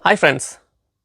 Hi friends,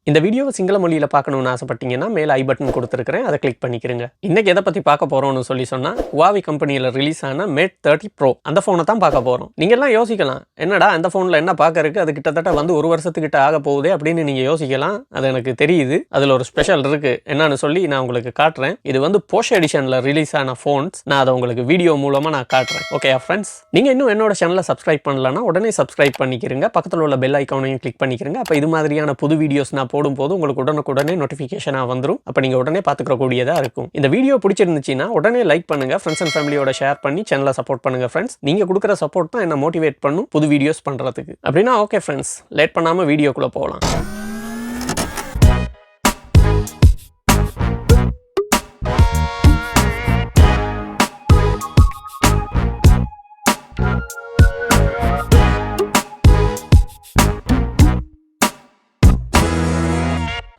இந்த வீடியோவை சிங்கள மொழியில் பார்க்கணும்னு ஆசைப்பட்டீங்கன்னா மேலே ஐ பட்டன் கொடுத்துருக்கிறேன், அதை கிளிக் பண்ணிக்கிறங்க. இன்னைக்கு எதை பற்றி பார்க்க போகிறோம்னு சொன்னால் Huawei கம்பெனியில் ரிலீஸ் ஆன Mate 30 Pro அந்த ஃபோனை தான் பார்க்க போகிறோம். நீங்கள்லாம் யோசிக்கலாம், என்னடா அந்த ஃபோனில் என்ன பார்க்கறதுக்கு, அது கிட்டத்தட்ட வந்து ஒரு வருஷத்துக்கிட்ட ஆக போகுது அப்படின்னு நீங்கள் யோசிக்கலாம். அது எனக்கு தெரியுது, அதில் ஒரு ஸ்பெஷல் இருக்குது என்னன்னு சொல்லி நான் உங்களுக்கு காட்டுறேன். இது வந்து Porsche எடிஷனில் ரிலீஸ் ஆன ஃபோன்ஸ். நான் அதை உங்களுக்கு வீடியோ மூலமாக நான் காட்டுறேன். ஓகே ஃப்ரெண்ட்ஸ், நீங்கள் இன்னும் என்னோட சேனலை சப்ஸ்கிரைப் பண்ணலன்னா உடனே சப்ஸ்கிரைப் பண்ணிக்கிறங்க, பக்கத்தில் உள்ள பெல் ஐக்கானையும் கிளிக் பண்ணிக்கிறங்க. அப்போ இது மாதிரியான புது வீடியோஸ் நான் போடும்போது உங்களுக்கு உடனுக்குடனே நோட்டிஃபிகேஷனாக வந்துடும். அப்போ நீங்கள் உடனே பார்த்துக்கக்கூடியதாக இருக்கும். இந்த வீடியோ பிடிச்சிருந்துச்சுன்னா உடனே லைக் பண்ணுங்க, ஃப்ரெண்ட்ஸ் அண்ட் ஃபேமிலியோட ஷேர் பண்ணி சேனலை சப்போர்ட் பண்ணுங்க ஃப்ரெண்ட்ஸ். நீங்கள் கொடுக்குற சப்போர்ட் தான் என்ன மோட்டிவேட் பண்ணும் புது வீடியோஸ் பண்ணுறதுக்கு. அப்படின்னா ஓகே ஃப்ரெண்ட்ஸ், லேட் பண்ணாமல் வீடியோக்குள்ளே போகலாம்.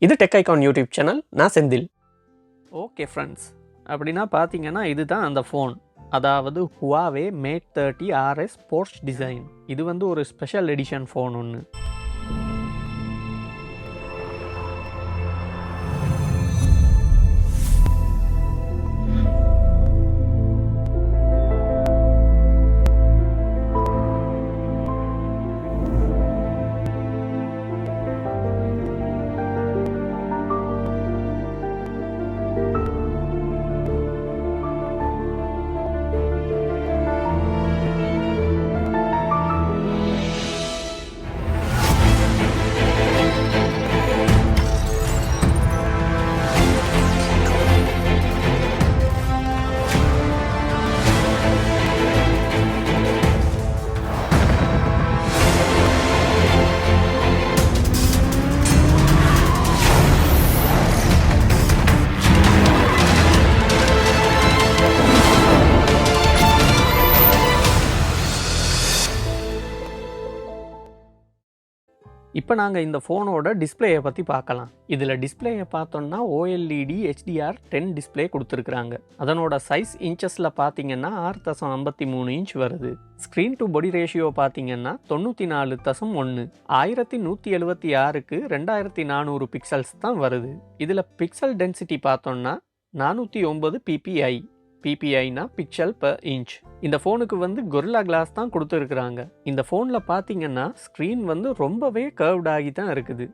இது டெக் ஐகான் யூடியூப் சேனல், நான் செந்தில். ஓகே ஃப்ரெண்ட்ஸ், அப்படின்னா பார்த்தீங்கன்னா இதுதான் அந்த ஃபோன், அதாவது Huawei Mate 30 RS Porsche Design. இது வந்து ஒரு ஸ்பெஷல் எடிஷன் ஃபோன் ஒன்று. இப்போ நாங்கள் இந்த ஃபோனோட டிஸ்பிளேயை பற்றி பார்க்கலாம். இதில் டிஸ்பிளேயை பார்த்தோம்னா OLED HDR 10 டிஸ்பிளே கொடுத்துருக்குறாங்க. அதனோட சைஸ் இன்ச்சஸில் பார்த்தீங்கன்னா 6.53 இன்ச் வருது. ஸ்க்ரீன் டு பாடி ரேஷியோ பார்த்தீங்கன்னா 94.1, 1176க்கு 2400 பிக்சல்ஸ் தான் வருது. இதில் பிக்சல் டென்சிட்டி பார்த்தோம்னா 409 ppi. PPIனா பிக்சல் per இன்ச். இந்த ஃபோனுக்கு வந்து கொரில்லா கிளாஸ் தான் கொடுத்துருக்குறாங்க. இந்த ஃபோனில் பார்த்தீங்கன்னா ஸ்க்ரீன் வந்து ரொம்பவே கர்வ்ட் ஆகி தான் இருக்குது.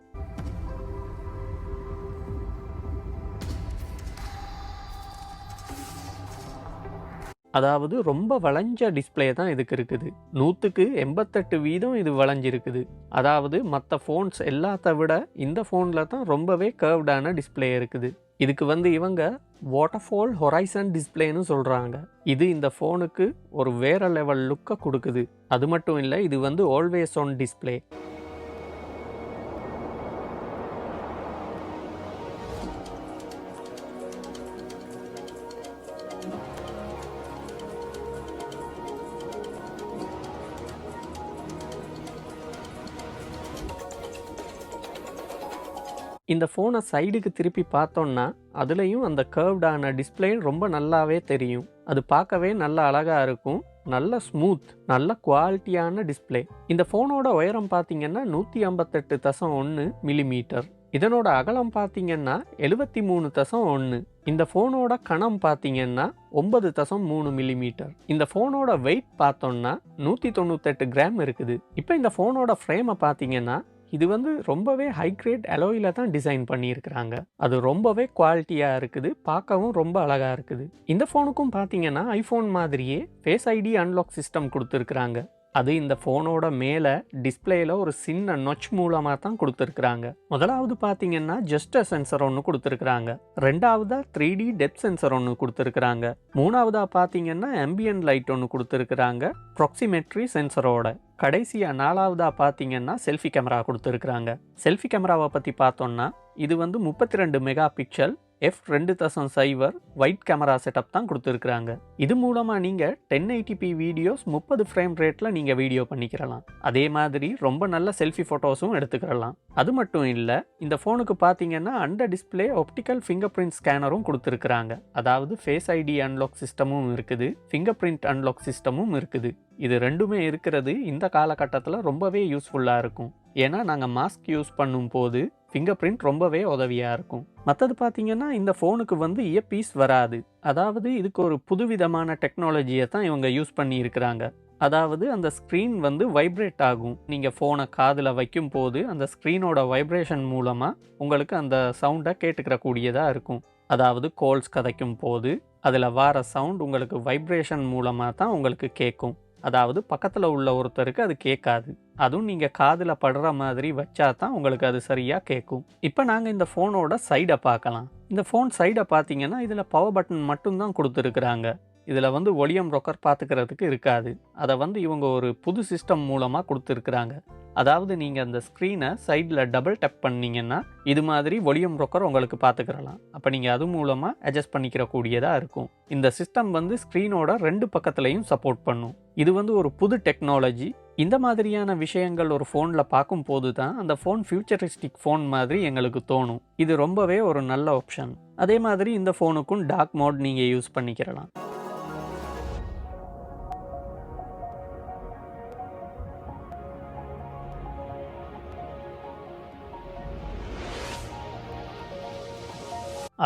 அதாவது ரொம்ப வளைஞ்ச டிஸ்பிளே தான் இதுக்கு இருக்குது. 100க்கு 88% இது வளைஞ்சிருக்குது. அதாவது மற்ற ஃபோன்ஸ் எல்லாத்த விட இந்த ஃபோனில் தான் ரொம்பவே கர்வ்டான டிஸ்பிளே இருக்குது. இதுக்கு வந்து இவங்க வாட்டர்ஃபால் ஹொரைசன் டிஸ்பிளேன்னு சொல்கிறாங்க. இது இந்த ஃபோனுக்கு ஒரு வேற லெவல் லுக்கை கொடுக்குது. அது மட்டும் இல்லை, இது வந்து ஆல்வேஸ் ஆன் டிஸ்பிளே. இந்த ஃபோனை சைடுக்கு திருப்பி பார்த்தோன்னா அதுலேயும் அந்த கர்வ்டான டிஸ்பிளே ரொம்ப நல்லாவே தெரியும். அது பார்க்கவே நல்ல அழகாக இருக்கும், நல்ல ஸ்மூத், நல்ல குவாலிட்டியான டிஸ்பிளே. இந்த ஃபோனோட உயரம் பார்த்தீங்கன்னா 158.1 மில்லிமீட்டர். இதனோட அகலம் பார்த்தீங்கன்னா 73.1. இந்த ஃபோனோட கனம் பார்த்தீங்கன்னா 9.3 மில்லிமீட்டர். இந்த ஃபோனோட வெயிட் பார்த்தோம்னா 198 கிராம் இருக்குது. இப்போ இந்த ஃபோனோட ஃப்ரேமை பார்த்தீங்கன்னா இது வந்து ரொம்பவே ஹை கிரேட் அலோயில தான் டிசைன் பண்ணியிருக்கிறாங்க. அது ரொம்பவே குவாலிட்டியாக இருக்குது, பார்க்கவும் ரொம்ப அழகாக இருக்குது. இந்த ஃபோனுக்கும் பார்த்தீங்கன்னா ஐஃபோன் மாதிரியே ஃபேஸ் ஐடி அன்லாக் சிஸ்டம் கொடுத்துருக்குறாங்க. அது இந்த ஃபோனோட மேலே டிஸ்பிளேயில் ஒரு சின்ன நொச் மூலமாக தான் கொடுத்துருக்குறாங்க. முதலாவது பார்த்தீங்கன்னா ஜஸ்ட் சென்சர் ஒன்று கொடுத்துருக்குறாங்க. ரெண்டாவதா 3D டெப்த் சென்சர் ஒன்று கொடுத்துருக்குறாங்க. மூணாவதா பார்த்தீங்கன்னா ஆம்பியன்ட் லைட் ஒன்று கொடுத்துருக்குறாங்க ப்ராக்சிமெட்ரி சென்சரோட. கடைசியாக நாலாவதாக பார்த்தீங்கன்னா செல்ஃபி கேமரா கொடுத்துருக்குறாங்க. செல்ஃபி கேமராவை பற்றி பார்த்தோம்னா இது வந்து 32 mega pixel f2.0 white camera setup தான் கொடுத்துருக்குறாங்க. இது மூலமாக நீங்கள் 1080p வீடியோஸ் 30 ஃப்ரேம் ரேட்டில் நீங்கள் வீடியோ பண்ணிக்கிறலாம். அதே மாதிரி ரொம்ப நல்ல செல்ஃபி ஃபோட்டோஸும் எடுத்துக்கிறலாம். அது மட்டும் இல்லை, இந்த ஃபோனுக்கு பார்த்தீங்கன்னா அண்டர் டிஸ்பிளே ஆப்டிக்கல் ஃபிங்கர்பிரிண்ட் ஸ்கேனரும் கொடுத்துருக்குறாங்க. அதாவது ஃபேஸ் ஐடி அன்லாக் சிஸ்டமும் இருக்குது, ஃபிங்கர்பிரிண்ட் அன்லாக் சிஸ்டமும் இருக்குது. இது ரெண்டுமே இருக்கிறது இந்த காலகட்டத்தில் ரொம்பவே யூஸ்ஃபுல்லாக இருக்கும். ஏன்னா நாங்கள் மாஸ்க் யூஸ் பண்ணும்போது ஃபிங்கர் பிரிண்ட் ரொம்பவே உதவியாக இருக்கும். மற்றது பார்த்தீங்கன்னா இந்த ஃபோனுக்கு வந்து இயர்பீஸ் வராது. அதாவது இதுக்கு ஒரு புதுவிதமான டெக்னாலஜியை தான் இவங்க யூஸ் பண்ணி இருக்கிறாங்க. அதாவது அந்த ஸ்க்ரீன் வந்து வைப்ரேட் ஆகும். நீங்கள் ஃபோனை காதில் வைக்கும் போது அந்த ஸ்க்ரீனோட வைப்ரேஷன் மூலமாக உங்களுக்கு அந்த சவுண்டை கேட்டுக்கிற கூடியதாக இருக்கும். அதாவது கால்ஸ் கதைக்கும் போது அதில் வர சவுண்ட் உங்களுக்கு வைப்ரேஷன் மூலமாக தான் உங்களுக்கு கேட்கும். அதாவது பக்கத்தில் உள்ள ஒருத்தருக்கு அது கேட்காது. அதுவும் நீங்கள் காதில் படுற மாதிரி வச்சா தான் உங்களுக்கு அது சரியாக கேட்கும். இப்போ நாங்கள் இந்த ஃபோனோட சைடை பார்க்கலாம். இந்த ஃபோன் சைடை பார்த்தீங்கன்னா இதில் பவர் பட்டன் மட்டும்தான் கொடுத்துருக்குறாங்க. இதில் வந்து ஒலியம் ரொக்கர் பார்த்துக்கிறதுக்கு இருக்காது. அதை வந்து இவங்க ஒரு புது சிஸ்டம் மூலமாக கொடுத்துருக்குறாங்க. அதாவது நீங்கள் அந்த ஸ்க்ரீனை சைடில் டபுள் டேப் பண்ணிங்கன்னா இது மாதிரி ஒலியம் ரொக்கர் உங்களுக்கு பார்த்துக்கிறலாம். அப்போ நீங்கள் அது மூலமாக அட்ஜஸ்ட் பண்ணிக்கிற கூடியதாக இருக்கும். இந்த சிஸ்டம் வந்து ஸ்க்ரீனோட 2 பக்கத்துலையும் சப்போர்ட் பண்ணும். இது வந்து ஒரு புது டெக்னாலஜி. இந்த மாதிரியான விஷயங்கள் ஒரு ஃபோனில் பார்க்கும்போது தான் அந்த ஃபோன் ஃபியூச்சரிஸ்டிக் ஃபோன் மாதிரி எங்களுக்கு தோணும். இது ரொம்பவே ஒரு நல்ல ஆப்ஷன். அதே மாதிரி இந்த ஃபோனுக்கும் டார்க் மோட் நீங்கள் யூஸ் பண்ணிக்கிறலாம்.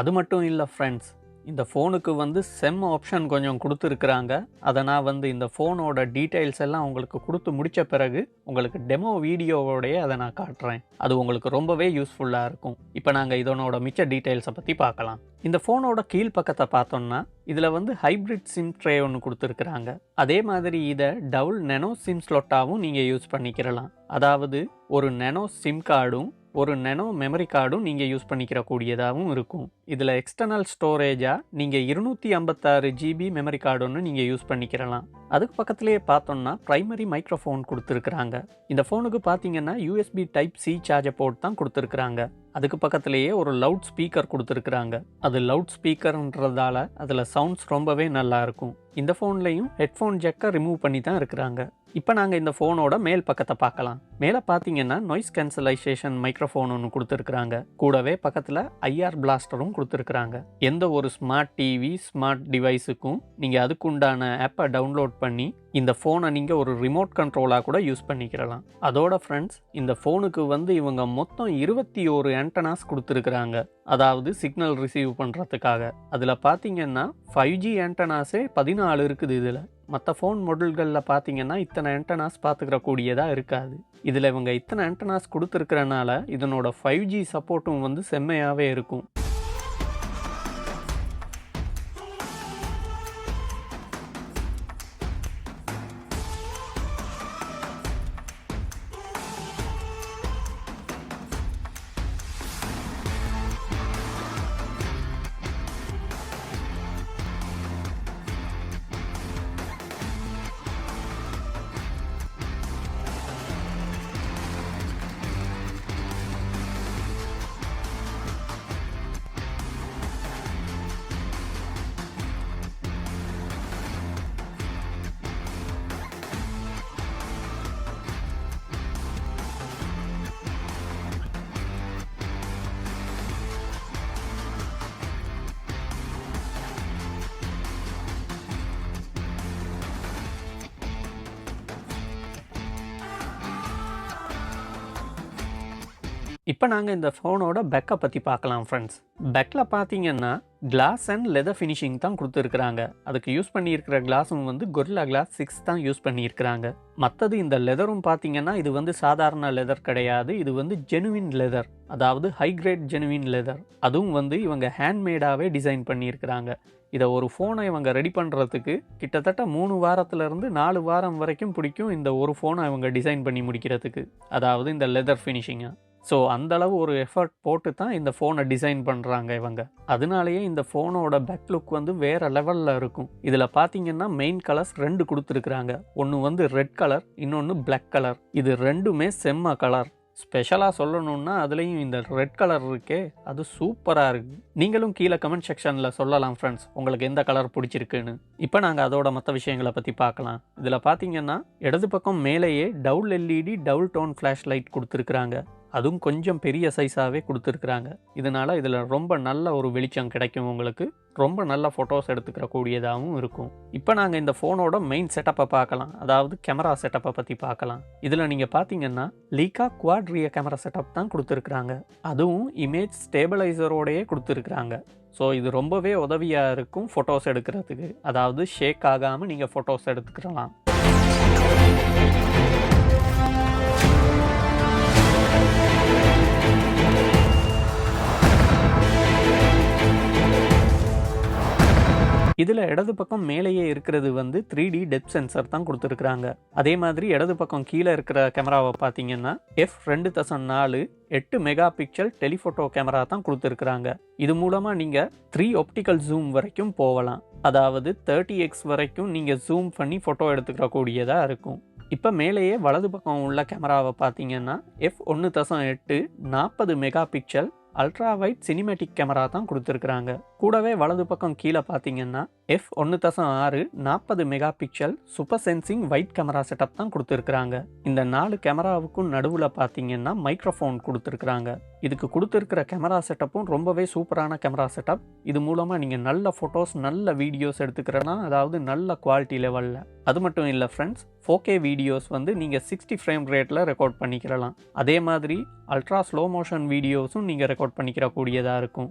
அது மட்டும் இல்லை ஃப்ரெண்ட்ஸ், இந்த ஃபோனுக்கு வந்து செம் ஆப்ஷன் கொஞ்சம் கொடுத்துருக்குறாங்க. அதை நான் வந்து இந்த ஃபோனோட டீட்டெயில்ஸ் எல்லாம் உங்களுக்கு கொடுத்து முடித்த பிறகு உங்களுக்கு டெமோ வீடியோவோடைய அதை நான் காட்டுறேன். அது உங்களுக்கு ரொம்பவே யூஸ்ஃபுல்லாக இருக்கும். இப்போ நாங்கள் இதனோட மிச்ச டீட்டெயில்ஸை பற்றி பார்க்கலாம். இந்த ஃபோனோட கீழ்ப்பக்கத்தை பார்த்தோம்னா இதில் வந்து ஹைப்ரிட் சிம் ட்ரே ஒன்று கொடுத்துருக்குறாங்க. அதே மாதிரி இதை டபுள் நெனோ சிம் ஸ்லொட்டாகவும் நீங்கள் யூஸ் பண்ணிக்கிறலாம். அதாவது ஒரு நெனோ சிம் கார்டும் ஒரு நெனோ மெமரி கார்டும் நீங்கள் யூஸ் பண்ணிக்கிற கூடியதாகவும் இருக்கும். இதில் எக்ஸ்டர்னல் ஸ்டோரேஜாக நீங்கள் 256 GB மெமரி கார்டு ஒன்று நீங்கள் யூஸ் பண்ணிக்கிறலாம். அதுக்கு பக்கத்துலேயே பார்த்தோம்னா ப்ரைமரி மைக்ரோஃபோன் கொடுத்துருக்குறாங்க. இந்த ஃபோனுக்கு பார்த்தீங்கன்னா USB Type-C சார்ஜர் போர்ட் தான் கொடுத்துருக்குறாங்க. அதுக்கு பக்கத்துலேயே ஒரு லவுட் ஸ்பீக்கர் கொடுத்துருக்குறாங்க. அது லவுட் ஸ்பீக்கர்ன்றதால அதில் சவுண்ட்ஸ் ரொம்பவே நல்லா இருக்கும். இந்த ஃபோன்லேயும் ஹெட்ஃபோன் ஜெக்கை ரிமூவ் பண்ணி தான் இருக்கிறாங்க. இப்போ நாங்கள் இந்த ஃபோனோட மேல் பக்கத்தை பார்க்கலாம். மேலே பார்த்தீங்கன்னா நாய்ஸ் கேன்சலைசேஷன் மைக்ரோஃபோன் ஒன்று கொடுத்துருக்குறாங்க. கூடவே பக்கத்தில் IR பிளாஸ்டரும் கொடுத்துருக்குறாங்க. எந்த ஒரு ஸ்மார்ட் டிவி ஸ்மார்ட் டிவைஸுக்கும் நீங்கள் அதுக்குண்டான ஆப்பை டவுன்லோட் பண்ணி இந்த ஃபோனை நீங்கள் ஒரு ரிமோட் கண்ட்ரோலாக கூட யூஸ் பண்ணிக்கிறலாம். அதோட ஃப்ரெண்ட்ஸ், இந்த ஃபோனுக்கு வந்து இவங்க மொத்தம் 21 ஆண்டனாஸ் கொடுத்துருக்குறாங்க. அதாவது சிக்னல் ரிசீவ் பண்ணுறதுக்காக. அதில் பார்த்தீங்கன்னா 5G ஆண்டனாஸே 14 இருக்குது. இதில் மற்ற ஃபோன் மாடல்களில் பார்த்தீங்கன்னா இத்தனை ஆண்டனாஸ் பார்த்துக்கிற கூடியதாக இருக்காது. இதில் இவங்க இத்தனை ஆண்டனாஸ் கொடுத்துருக்கிறனால இதனோட 5G சப்போர்ட்டும் வந்து செம்மையாகவே இருக்கும். இப்போ நாங்கள் இந்த ஃபோனோட பேக்கை பற்றி பார்க்கலாம் ஃப்ரெண்ட்ஸ். பேக்கில் பார்த்தீங்கன்னா கிளாஸ் அண்ட் லெதர் ஃபினிஷிங் தான் கொடுத்துருக்குறாங்க. அதுக்கு யூஸ் பண்ணியிருக்கிற கிளாஸும் வந்து கொரில்லா கிளாஸ் 6 தான் யூஸ் பண்ணியிருக்கிறாங்க. மற்றது இந்த லெதரும் பார்த்தீங்கன்னா இது வந்து சாதாரண லெதர் கிடையாது. இது வந்து ஜெனுவின் லெதர், அதாவது ஹை கிரேட் ஜெனுவின் லெதர். அதுவும் வந்து இவங்க ஹேண்ட்மேடாகவே டிசைன் பண்ணியிருக்கிறாங்க. இதை ஒரு ஃபோனை இவங்க ரெடி பண்ணுறதுக்கு கிட்டத்தட்ட 3 வாரத்துலேருந்து 4 வாரம் வரைக்கும் பிடிக்கும் இந்த ஒரு ஃபோனை இவங்க டிசைன் பண்ணி முடிக்கிறதுக்கு. அதாவது இந்த லெதர் ஃபினிஷிங்கை. ஸோ அந்தளவு ஒரு எஃபர்ட் போட்டு தான் இந்த ஃபோனை டிசைன் பண்ணுறாங்க இவங்க. அதனாலேயே இந்த ஃபோனோட பேக் லுக் வந்து வேறு லெவலில் இருக்கும். இதில் பார்த்தீங்கன்னா மெயின் கலர்ஸ் 2 கொடுத்துருக்குறாங்க. ஒன்று வந்து ரெட் கலர், இன்னொன்று பிளாக் கலர். இது ரெண்டுமே செம்ம கலர். ஸ்பெஷலாக சொல்லணுன்னா அதுலேயும் இந்த ரெட் கலர் இருக்கே, அது சூப்பராக இருக்குது. நீங்களும் கீழே கமெண்ட் செக்ஷனில் சொல்லலாம் ஃப்ரெண்ட்ஸ், உங்களுக்கு எந்த கலர் பிடிச்சிருக்குன்னு. இப்போ நாங்கள் அதோட மற்ற விஷயங்களை பற்றி பார்க்கலாம். இதில் பார்த்தீங்கன்னா இடது பக்கம் மேலேயே double LED double tone flash light கொடுத்துருக்குறாங்க. அதுவும் கொஞ்சம் பெரிய சைஸாகவே கொடுத்துருக்குறாங்க. இதனால் இதில் ரொம்ப நல்ல ஒரு வெளிச்சம் கிடைக்கும், உங்களுக்கு ரொம்ப நல்ல ஃபோட்டோஸ் எடுத்துக்கிற கூடியதாகவும் இருக்கும். இப்போ நாங்கள் இந்த ஃபோனோட மெயின் செட்டப்பை பார்க்கலாம், அதாவது கேமரா செட்டப்பை பற்றி பார்க்கலாம். இதில் நீங்கள் பார்த்தீங்கன்னா லீகா குவாட்ரிய கேமரா செட்டப் தான் கொடுத்துருக்குறாங்க. அதுவும் இமேஜ் ஸ்டேபிளைசரோடையே கொடுத்துருக்குறாங்க. ஸோ இது ரொம்பவே உதவியாக இருக்கும் ஃபோட்டோஸ் எடுக்கிறதுக்கு, அதாவது ஷேக் ஆகாமல் நீங்கள் ஃபோட்டோஸ் எடுத்துக்கலாம். இதில் இடது பக்கம் மேலேயே இருக்கிறது வந்து 3D டெப்த் சென்சர் தான் கொடுத்துருக்குறாங்க. அதே மாதிரி இடது பக்கம் கீழே இருக்கிற கேமராவை பார்த்தீங்கன்னா f2.4 8 mega pixel telephoto camera தான் கொடுத்துருக்குறாங்க. இது மூலமாக நீங்கள் 3 ஆப்டிக்கல் ஜூம் வரைக்கும் போகலாம், அதாவது 30x வரைக்கும் நீங்கள் ஜூம் பண்ணி ஃபோட்டோ எடுத்துக்கிற கூடியதாக இருக்கும். இப்போ மேலேயே வலது பக்கம் உள்ள கேமராவை பார்த்தீங்கன்னா f1.8 40 mega pixel ultrawide cinematic camera தான் கொடுத்துருக்குறாங்க. கூடவே வலது பக்கம் கீழே பார்த்தீங்கன்னா f1.6 40 mega pixel super sensing white camera setup தான் கொடுத்துருக்குறாங்க. இந்த 4 கேமராவுக்கும் நடுவில் பார்த்தீங்கன்னா மைக்ரோஃபோன் கொடுத்துருக்குறாங்க. இதுக்கு கொடுத்துருக்கிற கேமரா செட்டப்பும் ரொம்பவே சூப்பரான கேமரா செட்டப். இது மூலமாக நீங்கள் நல்ல ஃபோட்டோஸ் நல்ல வீடியோஸ் எடுத்துக்கிறனா, அதாவது நல்ல குவாலிட்டி லெவலில். அது மட்டும் இல்லை ஃப்ரெண்ட்ஸ், 4K வீடியோஸ் வந்து நீங்கள் 60 ஃப்ரேம் ரேட்டில் ரெக்கார்ட் பண்ணிக்கிறலாம். அதே மாதிரி அல்ட்ரா ஸ்லோ மோஷன் வீடியோஸும் நீங்கள் ரெக்கார்ட் பண்ணிக்கிற கூடியதாக இருக்கும்.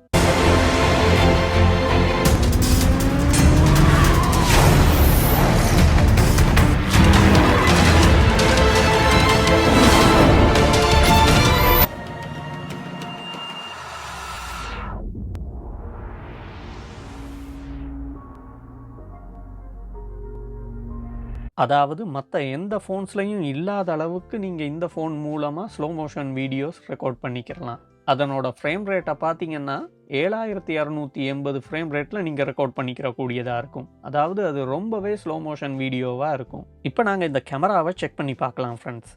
அதாவது மற்ற எந்த ஃபோன்ஸ்லையும் இல்லாத அளவுக்கு நீங்கள் இந்த ஃபோன் மூலமாக ஸ்லோ மோஷன் வீடியோஸ் ரெக்கார்ட் பண்ணிக்கிறலாம். அதனோட ஃப்ரேம் ரேட்டை பார்த்தீங்கன்னா 7280 ஃப்ரேம் ரேட்டில் நீங்கள் ரெக்கார்ட் பண்ணிக்கிற கூடியதாக இருக்கும். அதாவது அது ரொம்பவே ஸ்லோ மோஷன் வீடியோவாக இருக்கும். இப்போ நாங்கள் இந்த கேமராவை செக் பண்ணி பார்க்கலாம் ஃப்ரெண்ட்ஸ்.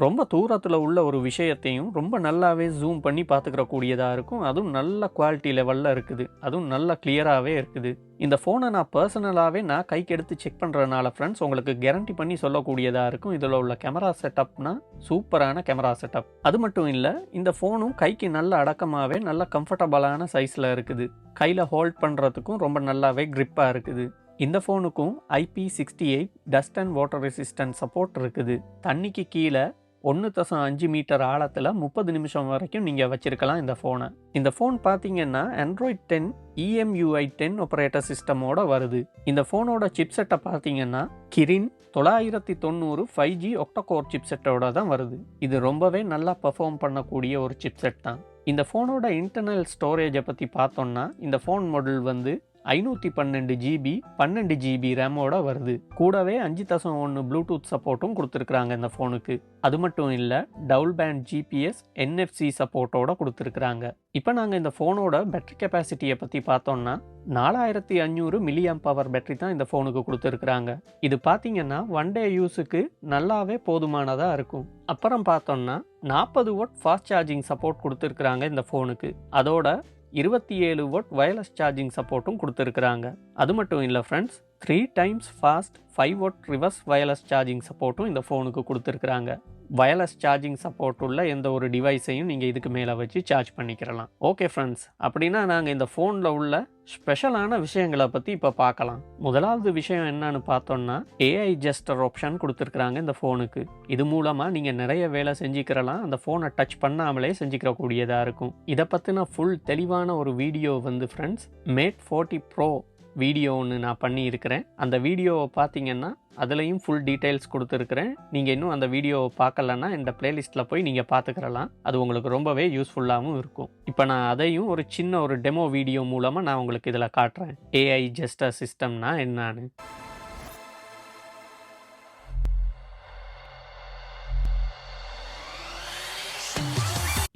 ரொம்ப தூரத்தில் உள்ள ஒரு விஷயத்தையும் ரொம்ப நல்லாவே ஜூம் பண்ணி பார்த்துக்கிற கூடியதாக இருக்கும். அதுவும் நல்ல குவாலிட்டி லெவலில் இருக்குது, அதுவும் நல்ல கிளியராகவே இருக்குது. இந்த ஃபோனை நான் பர்சனலாகவே நான் கைக்கு எடுத்து செக் பண்ணுறதுனால ஃப்ரெண்ட்ஸ் உங்களுக்கு கேரண்டி பண்ணி சொல்லக்கூடியதாக இருக்கும். இதில் உள்ள கேமரா செட்டப்னா சூப்பரான கேமரா செட்டப். அது மட்டும் இல்லை, இந்த ஃபோனும் கைக்கு நல்ல அடக்கமாகவே நல்ல கம்ஃபர்டபுளான சைஸில் இருக்குது. கையில் ஹோல்ட் பண்ணுறதுக்கும் ரொம்ப நல்லாவே க்ரிப்பாக இருக்குது. இந்த ஃபோனுக்கும் IP68 dust and water resistant support இருக்குது. தண்ணிக்கு கீழே 1.5 மீட்டர் ஆழத்தில் 30 நிமிஷம் வரைக்கும் நீங்கள் வச்சுருக்கலாம் இந்த ஃபோனை. இந்த ஃபோன் பார்த்தீங்கன்னா Android 10 EMUI 10 ஆப்ரேட்டர் சிஸ்டமோட வருது. இந்த ஃபோனோட சிப்செட்டை பார்த்தீங்கன்னா கிரின் 990 5G Octa-core சிப்செட்டோட தான் வருது. இது ரொம்பவே நல்லா பெர்ஃபார்ம் பண்ணக்கூடிய ஒரு சிப்செட் தான். இந்த ஃபோனோட இன்டர்னல் ஸ்டோரேஜை பற்றி பார்த்தோம்னா இந்த ஃபோன் மாடல் வந்து 512 GB 12 GB ரேமோட வருது. கூடவே 5.1 ப்ளூடூத் சப்போர்ட்டும் கொடுத்துருக்குறாங்க இந்த ஃபோனுக்கு. அது மட்டும் இல்லை, டபுள் பேண்ட் GPS NFC சப்போர்ட்டோட கொடுத்துருக்குறாங்க. இப்போ நாங்கள் இந்த ஃபோனோட பேட்டரி கெப்பாசிட்டியை பற்றி பார்த்தோம்னா 4500 மில்லியம் பவர் பேட்டரி தான் இந்த ஃபோனுக்கு கொடுத்துருக்குறாங்க. இது பார்த்தீங்கன்னா ஒன் டே யூஸுக்கு நல்லாவே போதுமானதாக இருக்கும். அப்புறம் பார்த்தோம்னா 40 வாட் ஃபாஸ்ட் சார்ஜிங் சப்போர்ட் கொடுத்துருக்குறாங்க இந்த ஃபோனுக்கு. அதோட 27 வாட் வயர்லெஸ் சார்ஜிங் சப்போர்ட்டும் கொடுத்துருக்குறாங்க. அது மட்டும் இல்லை friends, 3 times fast 5 what reverse wireless charging சப்போர்ட்டும் இந்த ஃபோனுக்கு கொடுத்துருக்குறாங்க. வயர்லெஸ் சார்ஜிங் சப்போர்ட் உள்ள எந்த ஒரு டிவைஸையும் நீங்கள் இதுக்கு மேலே வச்சு சார்ஜ் பண்ணிக்கிறலாம். ஓகே ஃப்ரெண்ட்ஸ், அப்படின்னா நாங்கள் இந்த ஃபோனில் உள்ள ஸ்பெஷலான விஷயங்களை பற்றி இப்போ பார்க்கலாம். முதலாவது விஷயம் என்னன்னு பார்த்தோம்னா AI ஜெஸ்டர் ஆப்ஷன் கொடுத்துருக்குறாங்க இந்த ஃபோனுக்கு. இது மூலமாக நீங்கள் நிறைய வேலை செஞ்சுக்கிறலாம், அந்த ஃபோனை டச் பண்ணாமலே செஞ்சுக்கிற கூடியதாக இருக்கும். இதை பற்றின ஃபுல் தெளிவான ஒரு வீடியோ வந்து ஃப்ரெண்ட்ஸ் Mate 40 Pro வீடியோ ஒன்று நான் பண்ணியிருக்கிறேன். அந்த வீடியோவை பார்த்தீங்கன்னா அதுலேயும் ஃபுல் டீட்டெயில்ஸ் கொடுத்துருக்குறேன். நீங்கள் இன்னும் அந்த வீடியோவை பார்க்கலன்னா இந்த பிளேலிஸ்ட்டில் போய் நீங்கள் பார்த்துக்கிறலாம். அது உங்களுக்கு ரொம்பவே யூஸ்ஃபுல்லாகவும் இருக்கும். இப்போ நான் அதையும் ஒரு சின்ன ஒரு டெமோ வீடியோ மூலமாக நான் உங்களுக்கு இதில் காட்டுறேன், AI ஜெஸ்டர் சிஸ்டம்னா என்னான்னு.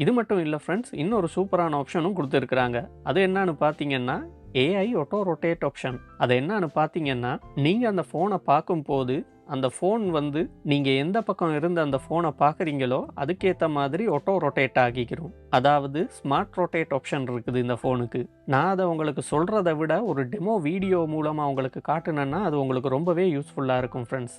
இது மட்டும் இல்லை ஃப்ரெண்ட்ஸ், இன்னொரு சூப்பரான ஆப்ஷனும் கொடுத்துருக்குறாங்க. அது என்னன்னு பார்த்தீங்கன்னா ஏஐ ஆட்டோ ரொட்டேட் ஆப்ஷன். அது என்னன்னு பார்த்தீங்கன்னா, நீங்கள் அந்த ஃபோனை பார்க்கும்போது அந்த ஃபோன் வந்து நீங்கள் எந்த பக்கம் இருந்து அந்த ஃபோனை பார்க்குறீங்களோ அதுக்கேற்ற மாதிரி ஆட்டோ ரொட்டேட் ஆகிக்கிறோம். அதாவது ஸ்மார்ட் ரொட்டேட் ஆப்ஷன் இருக்குது இந்த ஃபோனுக்கு. நான் அதை உங்களுக்கு சொல்கிறத விட ஒரு டெமோ வீடியோ மூலமாக உங்களுக்கு காட்டுனேன்னா அது உங்களுக்கு ரொம்பவே யூஸ்ஃபுல்லாக இருக்கும் ஃப்ரெண்ட்ஸ்.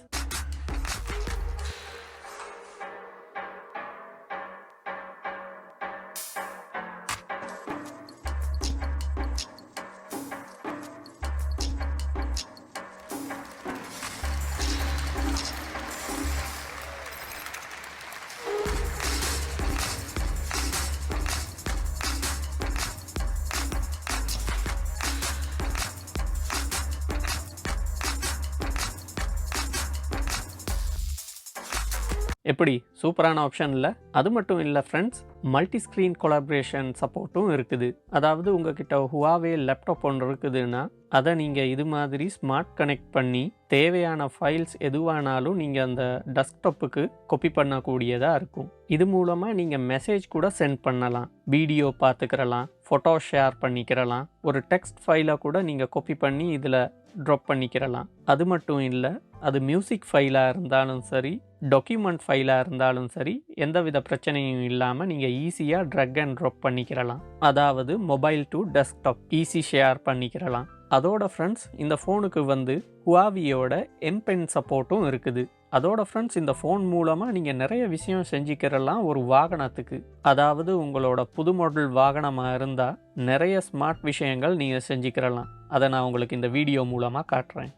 எப்படி சூப்பரான ஆப்ஷன் இல்லை? அது மட்டும் இல்லை ஃப்ரெண்ட்ஸ், மல்டி ஸ்க்ரீன் கொலாபரேஷன் சப்போர்ட்டும் இருக்குது. அதாவது உங்ககிட்ட Huawei லேப்டாப் ஒன்று இருக்குதுன்னா அதை நீங்கள் இது மாதிரி ஸ்மார்ட் கனெக்ட் பண்ணி தேவையான ஃபைல்ஸ் எதுவானாலும் நீங்கள் அந்த டெஸ்க்டாப்புக்கு காப்பி பண்ணக்கூடியதாக இருக்கும். இது மூலமாக நீங்கள் மெசேஜ் கூட சென்ட் பண்ணலாம், வீடியோ பார்த்துக்கிறலாம், ஃபோட்டோ ஷேர் பண்ணிக்கிறலாம், ஒரு டெக்ஸ்ட் ஃபைலை கூட நீங்கள் காப்பி பண்ணி இதில் ட்ராப் பண்ணிக்கிறலாம். அது மட்டும் இல்லை, அது மியூசிக் ஃபைலாக இருந்தாலும் சரி, டாக்குமெண்ட் ஃபைலாக இருந்தாலும் சரி, எந்தவித பிரச்சனையும் இல்லாமல் நீங்கள் ஈஸியாக ட்ராக் அண்ட் ட்ராப் பண்ணிக்கிறலாம். அதாவது mobile to desktop easy share பண்ணிக்கிறலாம். அதோட ஃப்ரெண்ட்ஸ், இந்த ஃபோனுக்கு வந்து Huaweiயோட M-Pen சப்போர்ட்டும் இருக்குது. அதோட ஃப்ரெண்ட்ஸ், இந்த ஃபோன் மூலமாக நீங்கள் நிறைய விஷயம் செஞ்சுக்கிறலாம் ஒரு வாகனத்துக்கு. அதாவது உங்களோட புது மாடல் வாகனமாக இருந்தால் நிறைய ஸ்மார்ட் விஷயங்கள் நீங்கள் செஞ்சுக்கிறலாம். அதை நான் உங்களுக்கு இந்த வீடியோ மூலமாக காட்டுறேன்.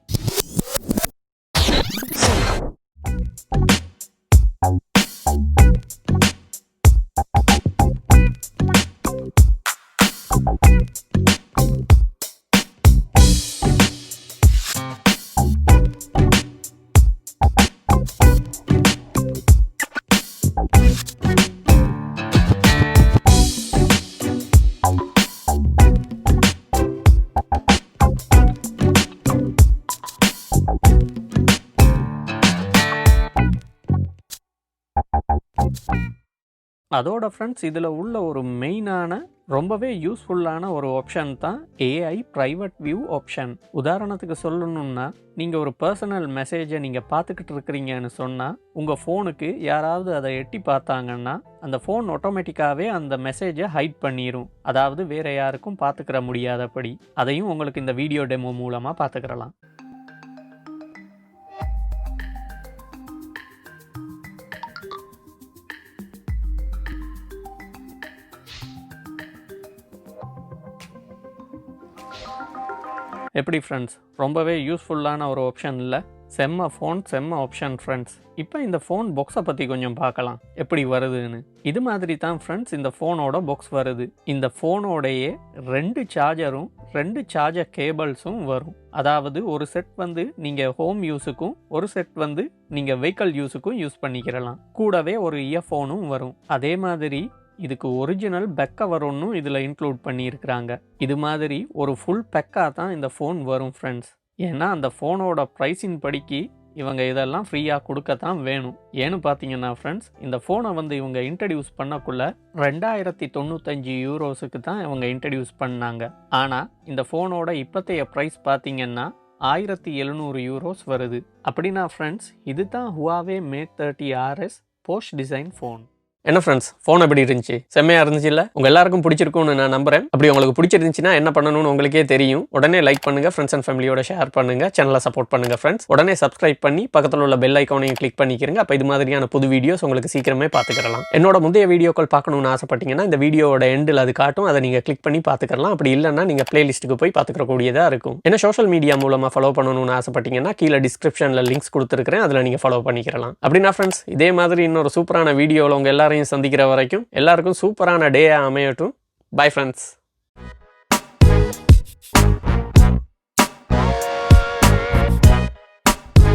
அதோட ஃப்ரெண்ட்ஸ், இதில் உள்ள ஒரு மெயினான ரொம்பவே யூஸ்ஃபுல்லான ஒரு ஆப்ஷன் தான் ஏஐ ப்ரைவேட் வியூ ஆப்ஷன். உதாரணத்துக்கு சொல்லணும்னா, நீங்கள் ஒரு பர்சனல் மெசேஜை நீங்கள் பார்த்துக்கிட்டு இருக்கிறீங்கன்னு சொன்னால் உங்கள் ஃபோனுக்கு யாராவது அதை எட்டி பார்த்தாங்கன்னா அந்த ஃபோன் ஆட்டோமேட்டிக்காகவே அந்த மெசேஜை ஹைட் பண்ணிடும். அதாவது வேறு யாருக்கும் பார்த்துக்கிற முடியாதபடி. அதையும் உங்களுக்கு இந்த வீடியோ டெமோ மூலமாக பார்த்துக்கிறலாம். எப்படி ஃப்ரெண்ட்ஸ், ரொம்பவே யூஸ்ஃபுல்லான ஒரு ஆப்ஷன் இல்லை? செம்ம ஃபோன், செம்ம ஆப்ஷன் ஃப்ரெண்ட்ஸ். இப்போ இந்த ஃபோன் பாக்ஸை பற்றி கொஞ்சம் பார்க்கலாம் எப்படி வருதுன்னு. இது மாதிரி தான் ஃப்ரெண்ட்ஸ் இந்த ஃபோனோட பாக்ஸ் வருது. இந்த ஃபோனோடையே 2 சார்ஜரும் 2 சார்ஜர் கேபிள்ஸும் வரும். அதாவது ஒரு செட் வந்து நீங்கள் ஹோம் யூஸுக்கும் ஒரு செட் வந்து நீங்கள் வெஹிக்கல் யூஸுக்கும் யூஸ் பண்ணிக்கிறலாம். கூடவே ஒரு இயர்ஃபோனும் வரும். அதே மாதிரி இதுக்கு ஒரிஜினல் பேக் கவர் ஒன்றும் இதில் இன்க்ளூட் பண்ணியிருக்கிறாங்க. இது மாதிரி ஒரு ஃபுல் பேக்காக தான் இந்த ஃபோன் வரும் ஃப்ரெண்ட்ஸ். ஏன்னா அந்த ஃபோனோட ப்ரைஸின் படிக்கு இவங்க இதெல்லாம் ஃப்ரீயாக கொடுக்கத்தான் வேணும். ஏன்னு பார்த்தீங்கன்னா ஃப்ரெண்ட்ஸ், இந்த ஃபோனை வந்து இவங்க இன்ட்ரடியூஸ் பண்ணக்குள்ள 2095 யூரோஸுக்கு தான் இவங்க இன்ட்ரடியூஸ் பண்ணாங்க. ஆனால் இந்த ஃபோனோட இப்போத்தைய ப்ரைஸ் பார்த்தீங்கன்னா 1700 யூரோஸ் வருது. அப்படின்னா ஃப்ரெண்ட்ஸ், இது தான் Huawei Mate 30 RS Porsche Design phone. என்ன ஃப்ரெண்ட்ஸ், ஃபோன் எப்படி இருந்துச்சு? செம்மையாக இருந்துச்சு இல்லை? உங்கள் எல்லாருக்கும் பிடிச்சிருக்கும்னு நான் நம்புறேன். அப்படி உங்களுக்கு பிடிச்சிருந்துச்சுன்னா என்ன பண்ணணும்னு உங்களுக்கே தெரியும். உடனே லைக் பண்ணுங்கள், ஃப்ரெண்ட்ஸ் அண்ட் ஃபேமிலியோட ஷேர் பண்ணுங்கள், சேனலை சப்போர்ட் பண்ணுங்கள் ஃப்ரெண்ட்ஸ். உடனே சப்ஸ்கிரைப் பண்ணி பக்கத்தில் உள்ள பெல் ஐக்கானையும் கிளிக் பண்ணிக்கிறங்க. அப்போ இது மாதிரியான புது வீடியோஸ் உங்களுக்கு சீக்கிரமே பார்த்துக்கலாம். என்னோட முந்தைய வீடியோக்கள் பார்க்கணும்னு ஆசைப்பட்டீங்கன்னா இந்த வீடியோட எண்டில் அது காட்டும், அதை நீங்கள் கிளிக் பண்ணி பார்த்துக்கலாம். அப்படி இல்லைன்னா நீங்கள் பிளேலிஸ்ட்டுக்கு போய் பார்த்துக்கக்கூடியதாக இருக்கும். ஏன்னா சோஷியல் மீடியா மூலமாக ஃபாலோ பண்ணணும்னு ஆசைப்பட்டீங்கன்னா கீழே டிஸ்கிரிப்ஷனில் லிங்க்ஸ் கொடுத்துருக்கிறேன், அதில் நீங்கள் ஃபாலோ பண்ணிக்கலாம். அப்படின்னா ஃப்ரெண்ட்ஸ், இதே மாதிரி இன்னொரு சூப்பரான வீடியோவில் உங்கள் எல்லாரையும் சந்திக்கிற வரைக்கும் எல்லாருக்கும் சூப்பரான டே அமையட்டும். Bye friends.